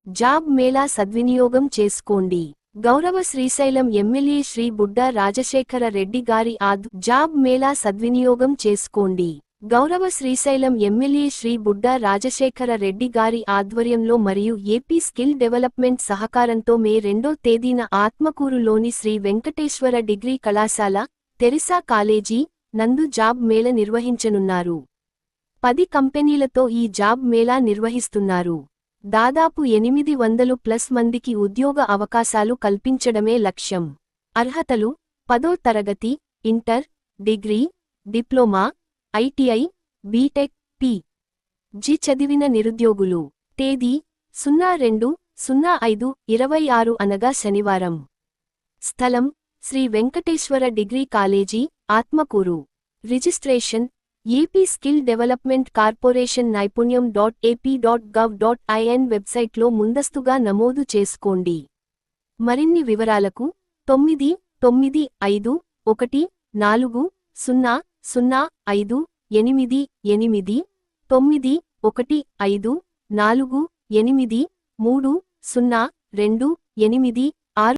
Job Mela సద్వినియోగం చేసుకోండి. గౌరవ శ్రీశైలం ఎమ్మెల్యే శ్రీ బుడ్డా రాజశేఖర రెడ్డి గారి జాబ్ మేళా సద్వినియోగం చేసుకోండి. గౌరవ శ్రీశైలం ఎమ్మెల్యే శ్రీ బుడ్డా రాజశేఖర రెడ్డి గారి ఆధ్వర్యంలో మరియు ఏపీ స్కిల్ డెవలప్మెంట్ సహకారంతో మే 2వ తేదీన ఆత్మకూరులోని శ్రీ వెంకటేశ్వర డిగ్రీ కళాశాల, తెరిసా కాలేజీ నందు జాబ్ మేళా నిర్వహించనున్నారు. 10 కంపెనీలతో ఈ జాబ్ మేళా నిర్వహిస్తున్నారు. దాదాపు 800+ మందికి ఉద్యోగ అవకాశాలు కల్పించడమే లక్ష్యం. అర్హతలు: 10వ తరగతి, inter, degree, diploma, ITI, BTech, PG చదివిన నిరుద్యోగులు. తేదీ: 02/05/26 అనగా శనివారం. స్థలం: Shri Venkateswara degree college, Atmakur. Registration: AP skill development corporation నైపుణ్యం.ap.gov.in వెబ్సైట్లో ముందస్తుగా నమోదు చేసుకోండి. మరిన్ని వివరాలకు 9991500889154830.